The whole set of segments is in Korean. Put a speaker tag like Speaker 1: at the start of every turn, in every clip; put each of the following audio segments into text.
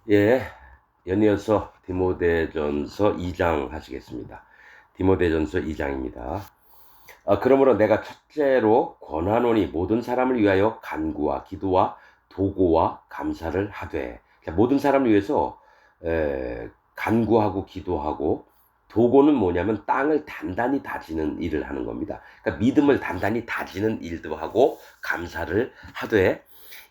Speaker 1: 예, 연이어서 디모데전서 2장 하시겠습니다. 디모데전서 2장입니다. 그러므로 내가 첫째로 권하노니 모든 사람을 위하여 간구와 기도와 도고와 감사를 하되. 자, 모든 사람을 위해서 간구하고 기도하고, 도고는 뭐냐면 땅을 단단히 다지는 일을 하는 겁니다. 그러니까 믿음을 단단히 다지는 일도 하고 감사를 하되,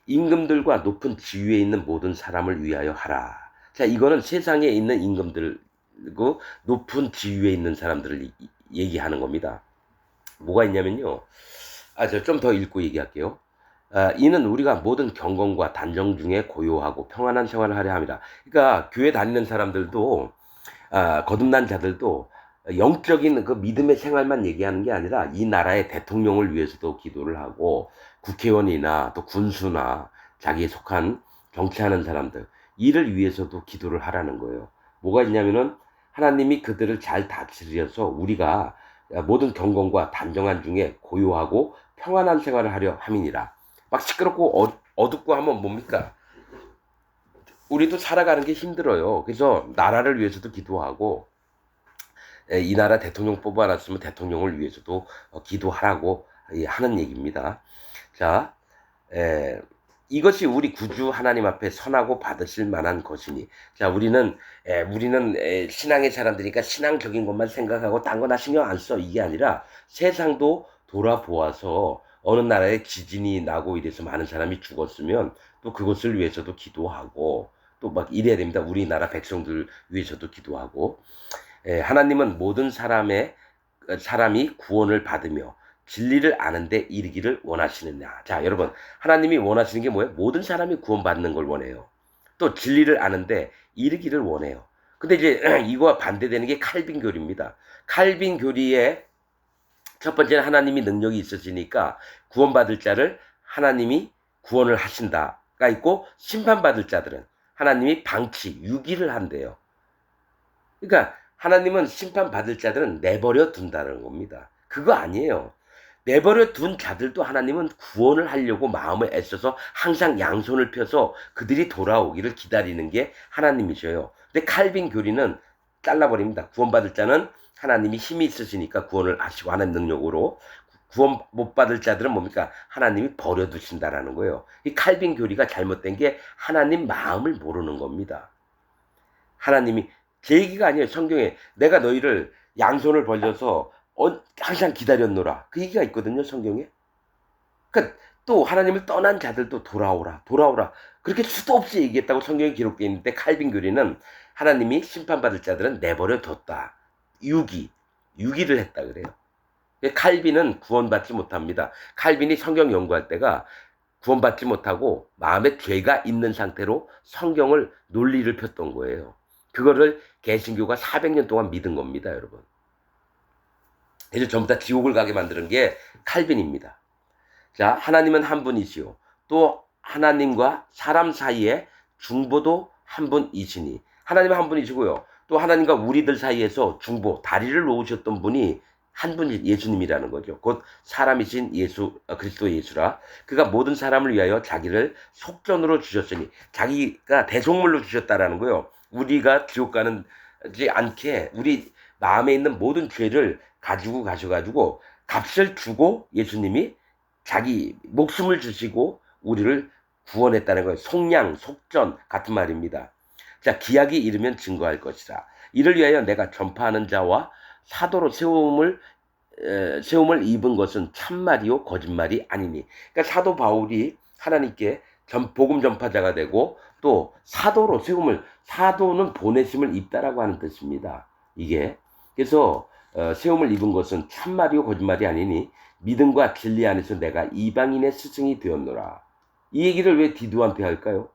Speaker 1: 임금들과 높은 지위에 있는 모든 사람을 위하여 하라. 자, 이거는 세상에 있는 임금들고 높은 지위에 있는 사람들을 얘기하는 겁니다. 뭐가 있냐면요. 저 좀 더 읽고 얘기할게요. 이는 우리가 모든 경건과 단정 중에 고요하고 평안한 생활을 하려 합니다. 그러니까 교회 다니는 사람들도, 거듭난 자들도 영적인 그 믿음의 생활만 얘기하는 게 아니라 이 나라의 대통령을 위해서도 기도를 하고, 국회의원이나 또 군수나 자기에 속한 정치하는 사람들, 이를 위해서도 기도를 하라는 거예요. 뭐가 있냐면은 하나님이 그들을 잘 다스려서 우리가 모든 경건과 단정한 중에 고요하고 평안한 생활을 하려 함이니라. 막 시끄럽고 어둡고 하면 뭡니까? 우리도 살아가는 게 힘들어요. 그래서 나라를 위해서도 기도하고, 이 나라 대통령 뽑아놨으면 대통령을 위해서도 기도하라고 하는 얘기입니다. 자, 이것이 우리 구주 하나님 앞에 선하고 받으실 만한 것이니. 자, 우리는 신앙의 사람들이니까 신앙적인 것만 생각하고 딴 거 나 신경 안 써, 이게 아니라 세상도 돌아보아서 어느 나라에 지진이 나고 이래서 많은 사람이 죽었으면 또 그것을 위해서도 기도하고, 또 막 이래야 됩니다. 우리나라 백성들 위해서도 기도하고. 하나님은 모든 사람이 구원을 받으며 진리를 아는데 이르기를 원하시느냐. 자, 여러분, 하나님이 원하시는 게 뭐예요? 모든 사람이 구원받는 걸 원해요. 또 진리를 아는데 이르기를 원해요. 근데 이제 이거와 반대되는 게 칼빈 교리입니다. 칼빈 교리의 첫 번째는 하나님이 능력이 있으시니까 구원받을 자를 하나님이 구원을 하신다가 있고, 심판받을 자들은 하나님이 방치, 유기를 한대요. 그러니까 하나님은 심판받을 자들은 내버려 둔다는 겁니다. 그거 아니에요. 내버려 둔 자들도 하나님은 구원을 하려고 마음을 애써서 항상 양손을 펴서 그들이 돌아오기를 기다리는 게 하나님이셔요. 근데 칼빈 교리는 잘라버립니다. 구원받을 자는 하나님이 힘이 있으시니까 구원을 하시고 하는 능력으로, 구원 못 받을 자들은 뭡니까? 하나님이 버려두신다라는 거예요. 이 칼빈 교리가 잘못된 게 하나님 마음을 모르는 겁니다. 하나님이, 제 얘기가 아니에요. 성경에 내가 너희를 양손을 벌려서 항상 기다렸노라, 그 얘기가 있거든요, 성경에. 그러니까 또 하나님을 떠난 자들도 돌아오라, 돌아오라, 그렇게 수도 없이 얘기했다고 성경에 기록되어 있는데, 칼빈 교리는 하나님이 심판받을 자들은 내버려 뒀다, 유기를 했다 그래요. 칼빈은 구원받지 못합니다. 칼빈이 성경 연구할 때가 구원받지 못하고 마음에 죄가 있는 상태로 성경을 논리를 폈던 거예요. 그거를 개신교가 400년 동안 믿은 겁니다, 여러분. 그래서 전부 다 지옥을 가게 만드는 게 칼빈입니다. 자, 하나님은 한 분이시요, 또 하나님과 사람 사이에 중보도 한 분이시니. 하나님은 한 분이시고요, 또 하나님과 우리들 사이에서 중보, 다리를 놓으셨던 분이 한 분이 예수님이라는 거죠. 곧 사람이신 그리스도 예수라. 그가 모든 사람을 위하여 자기를 속전으로 주셨으니, 자기가 대속물로 주셨다라는 거예요. 우리가 지옥 가지 않게 우리 마음에 있는 모든 죄를 가지고 가셔가지고 값을 주고 예수님이 자기 목숨을 주시고 우리를 구원했다는 거예요. 속량, 속전 같은 말입니다. 자, 기약이 이르면 증거할 것이라. 이를 위하여 내가 전파하는 자와 사도로 세움을 입은 것은 참말이요 거짓말이 아니니. 그러니까 사도 바울이 하나님께 복음 전파자가 되고, 또 사도는 보내심을 입다라고 하는 뜻입니다. 이게 그래서 세움을 입은 것은 참말이요 거짓말이 아니니 믿음과 진리 안에서 내가 이방인의 스승이 되었노라. 이 얘기를 왜 디도한테 할까요?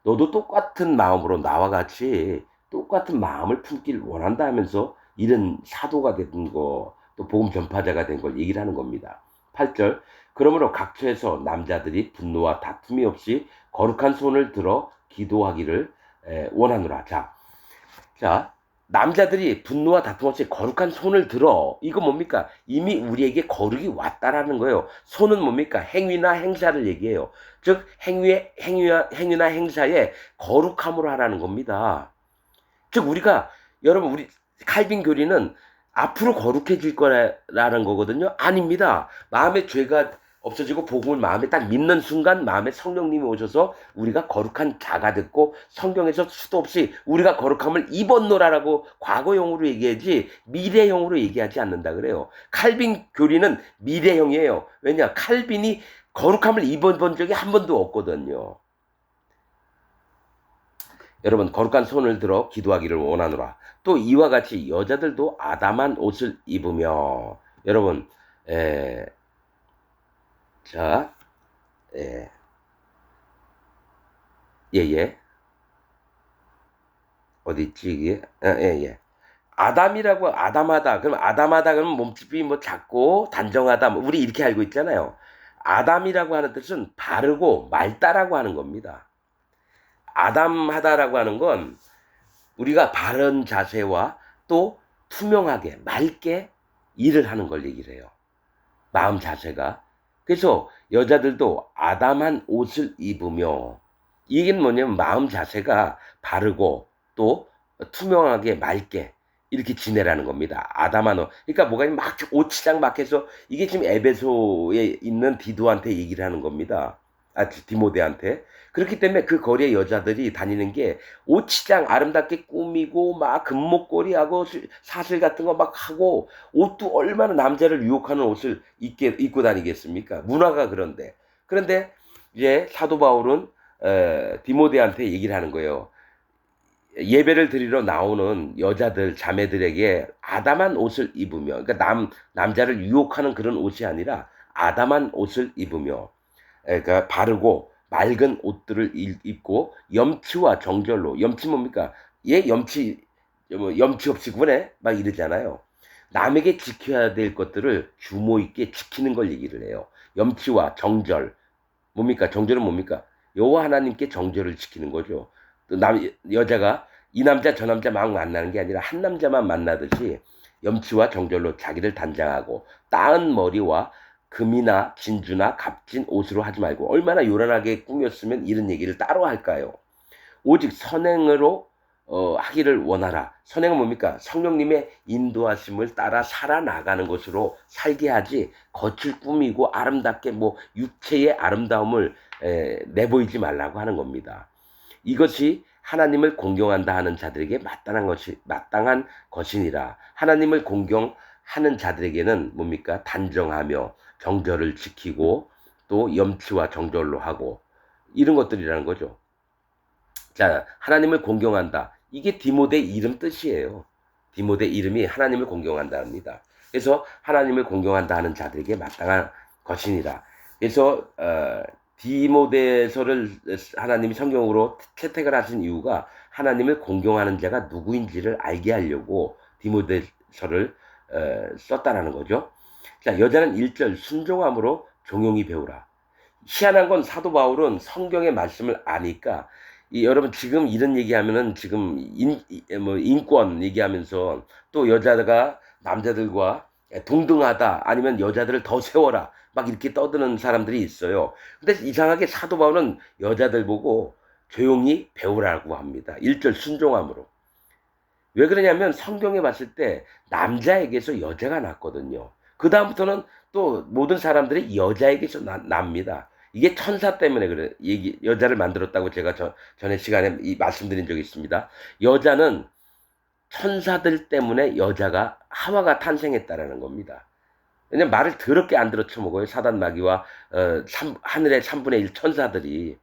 Speaker 1: 너도 똑같은 마음으로 나와 같이 똑같은 마음을 품길 원한다 하면서 이런 사도가 된 거, 또 복음 전파자가 된 걸 얘기를 하는 겁니다. 8절, 그러므로 각처에서 남자들이 분노와 다툼이 없이 거룩한 손을 들어 기도하기를 원하노라. 자, 남자들이 분노와 다툼 없이 거룩한 손을 들어. 이거 뭡니까? 이미 우리에게 거룩이 왔다라는 거예요. 손은 뭡니까? 행위나 행사를 얘기해요. 즉 행위나 행사에 거룩함으로 하라는 겁니다. 즉 우리가 여러분 우리 칼빈 교리는 앞으로 거룩해질 거라는 거거든요. 아닙니다. 마음의 죄가 없어지고 복음을 마음에 딱 믿는 순간 마음에 성령님이 오셔서 우리가 거룩한 자가 됐고 성경에서 수도 없이 우리가 거룩함을 입었노라라고 과거형으로 얘기하지 미래형으로 얘기하지 않는다 그래요. 칼빈 교리는 미래형이에요. 왜냐? 칼빈이 거룩함을 입어본 적이 한 번도 없거든요. 여러분 거룩한 손을 들어 기도하기를 원하노라. 또 이와 같이 여자들도 아담한 옷을 입으며 여러분 자 예예 어디 있지 이게 예예 아담이라고 아담하다 그러면 몸집이 뭐 작고 단정하다 뭐 우리 이렇게 알고 있잖아요. 아담이라고 하는 뜻은 바르고 맑다라고 하는 겁니다. 아담하다라고 하는 건 우리가 바른 자세와 또 투명하게 맑게 일을 하는 걸 얘기를 해요. 마음 자세가. 그래서 여자들도 아담한 옷을 입으며 이게 뭐냐면 마음 자세가 바르고 또 투명하게 맑게 이렇게 지내라는 겁니다. 아담한 옷. 그러니까 뭐가 막 옷치장 막 해서 이게 지금 에베소에 있는 디도한테 얘기를 하는 겁니다. 디모데한테. 그렇기 때문에 그 거리에 여자들이 다니는 게 옷치장 아름답게 꾸미고 막 금목걸이하고 사슬 같은 거 막 하고 옷도 얼마나 남자를 유혹하는 옷을 입고 다니겠습니까? 문화가 그런데. 그런데 이제 사도 바울은 디모데한테 얘기를 하는 거예요. 예배를 드리러 나오는 여자들 자매들에게 아담한 옷을 입으며 그러니까 남자를 유혹하는 그런 옷이 아니라 아담한 옷을 입으며 그러니까 바르고 맑은 옷들을 입고 염치와 정절로 염치 뭡니까? 얘 염치 염치 없이 구분해 막 이러잖아요. 남에게 지켜야 될 것들을 규모 있게 지키는 걸 얘기를 해요. 염치와 정절 뭡니까? 정절은 뭡니까? 여호와 하나님께 정절을 지키는 거죠. 또 여자가 이 남자 저 남자 막 만나는 게 아니라 한 남자만 만나듯이 염치와 정절로 자기를 단장하고 따은 머리와 금이나 진주나 값진 옷으로 하지 말고 얼마나 요란하게 꾸몄으면 이런 얘기를 따로 할까요? 오직 선행으로 하기를 원하라. 선행은 뭡니까? 성령님의 인도하심을 따라 살아나가는 것으로 살게 하지 겉을 꾸미고 아름답게 뭐 육체의 아름다움을 내보이지 말라고 하는 겁니다. 이것이 하나님을 공경한다 하는 자들에게 마땅한 것이니라. 하나님을 공경하는 자들에게는 뭡니까? 단정하며 정절을 지키고 또 염치와 정절로 하고 이런 것들이라는 거죠. 자, 하나님을 공경한다. 이게 디모데 이름 뜻이에요. 디모데 이름이 하나님을 공경한다입니다. 그래서 하나님을 공경한다 하는 자들에게 마땅한 것이니라. 그래서 디모데서를 하나님이 성경으로 채택을 하신 이유가 하나님을 공경하는 자가 누구인지를 알게 하려고 디모데서를 썼다라는 거죠. 자, 여자는 1절 순종함으로 종용히 배우라. 희한한 건 사도 바울은 성경의 말씀을 아니까 여러분 지금 이런 얘기하면은 지금 인권 얘기하면서 또 여자가 남자들과 동등하다 아니면 여자들을 더 세워라 막 이렇게 떠드는 사람들이 있어요. 근데 이상하게 사도 바울은 여자들 보고 조용히 배우라고 합니다. 1절 순종함으로. 왜 그러냐면 성경에 봤을 때 남자에게서 여자가 났거든요. 그 다음부터는 또 모든 사람들이 여자에게서 납니다. 이게 천사 때문에 그래. 여자를 만들었다고 제가 전에 시간에 말씀드린 적이 있습니다. 여자는 천사들 때문에 여자가 하와가 탄생했다라는 겁니다. 왜냐면 말을 더럽게 안 들어쳐먹어요. 사단 마귀와 하늘의 3분의 1 천사들이.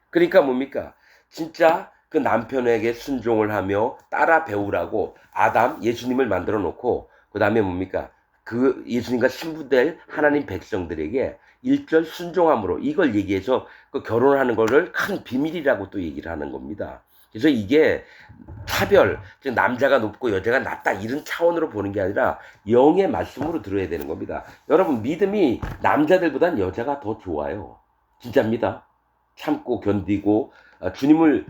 Speaker 1: 그러니까 뭡니까? 진짜 그 남편에게 순종을 하며 따라 배우라고 아담 예수님을 만들어 놓고 그 다음에 뭡니까? 그 예수님과 신부될 하나님 백성들에게 1절 순종함으로 이걸 얘기해서 그 결혼하는 거를 큰 비밀이라고 또 얘기를 하는 겁니다. 그래서 이게 차별, 즉 남자가 높고 여자가 낮다 이런 차원으로 보는 게 아니라 영의 말씀으로 들어야 되는 겁니다. 여러분 믿음이 남자들보단 여자가 더 좋아요. 진짜입니다. 참고 견디고 주님을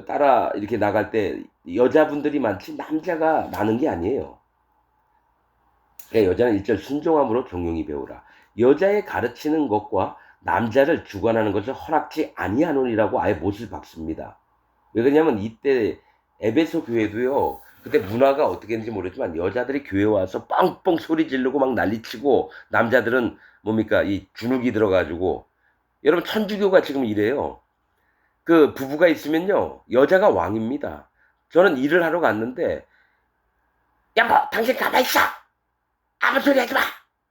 Speaker 1: 따라 이렇게 나갈 때 여자분들이 많지 남자가 많은 게 아니에요. 그러니까 여자는 일절 순종함으로 종용이 배우라. 여자의 가르치는 것과 남자를 주관하는 것을 허락지 아니하노니라고 아예 못을 박습니다. 왜 그러냐면 이때 에베소 교회도요. 그때 문화가 어떻게 했는지 모르지만 여자들이 교회 와서 뻥뻥 소리 지르고 막 난리치고 남자들은 뭡니까 이 주눅이 들어가지고 여러분 천주교가 지금 이래요. 그 부부가 있으면요 여자가 왕입니다. 저는 일을 하러 갔는데 여보 당신 가만히 있어 아무 소리 하지 마.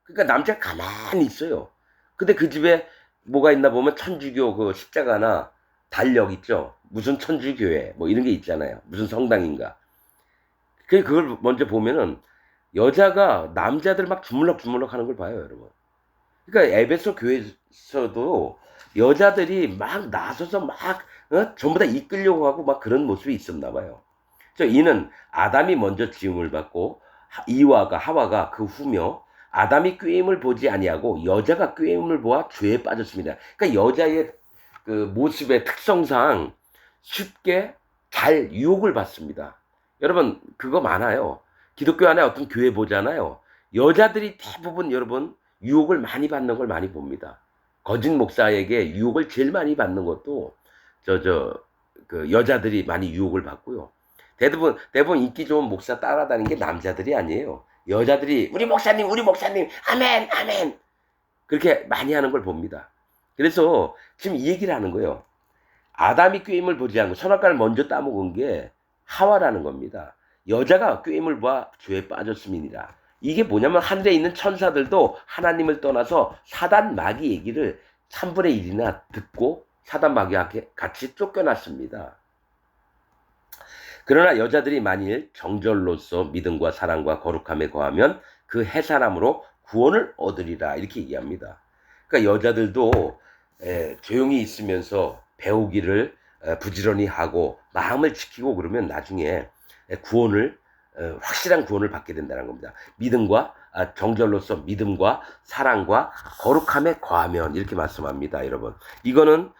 Speaker 1: 그러니까 남자가 가만히 있어요. 근데 그 집에 뭐가 있나 보면 천주교 그 십자가나 달력 있죠. 무슨 천주교회 뭐 이런 게 있잖아요. 무슨 성당인가. 그걸 먼저 보면은 여자가 남자들 막 주물럭주물럭 하는 걸 봐요, 여러분. 그러니까 에베소 교회에서도 여자들이 막 나서서 막 전부 다 이끌려고 하고 막 그런 모습이 있었나 봐요. 이는 아담이 먼저 지음을 받고 이와가 하와가 그 후며 아담이 꾀임을 보지 아니하고 여자가 꾀임을 보아 죄에 빠졌습니다. 그러니까 여자의 그 모습의 특성상 쉽게 잘 유혹을 받습니다. 여러분 그거 많아요. 기독교 안에 어떤 교회 보잖아요. 여자들이 대부분 여러분 유혹을 많이 받는 걸 많이 봅니다. 거짓 목사에게 유혹을 제일 많이 받는 것도 그 여자들이 많이 유혹을 받고요. 대부분 인기 좋은 목사 따라다니는 게 남자들이 아니에요. 여자들이 우리 목사님 아멘 아멘 그렇게 많이 하는 걸 봅니다. 그래서 지금 이 얘기를 하는 거예요. 아담이 꾀임을 보지 않고 선악과를 먼저 따먹은 게 하와라는 겁니다. 여자가 꾀임을 보아 죄에 빠졌음이니라. 이게 뭐냐면 하늘에 있는 천사들도 하나님을 떠나서 사단 마귀 얘기를 3분의 1이나 듣고 사단 마귀와 같이 쫓겨났습니다. 그러나 여자들이 만일 정절로서 믿음과 사랑과 거룩함에 거하면 그 해산함으로 구원을 얻으리라 이렇게 얘기합니다. 그러니까 여자들도 조용히 있으면서 배우기를 부지런히 하고 마음을 지키고 그러면 나중에 구원을 확실한 구원을 받게 된다는 겁니다. 믿음과 정절로서 믿음과 사랑과 거룩함에 거하면 이렇게 말씀합니다, 여러분. 이거는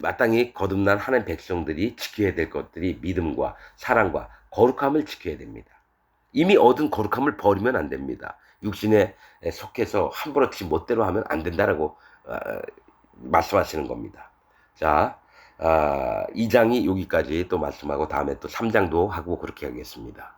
Speaker 1: 마땅히 거듭난 하나님 백성들이 지켜야 될 것들이 믿음과 사랑과 거룩함을 지켜야 됩니다. 이미 얻은 거룩함을 버리면 안 됩니다. 육신에 속해서 함부로 지 멋대로 하면 안 된다라고 말씀하시는 겁니다. 자, 2장이 여기까지 또 말씀하고 다음에 또 3장도 하고 그렇게 하겠습니다.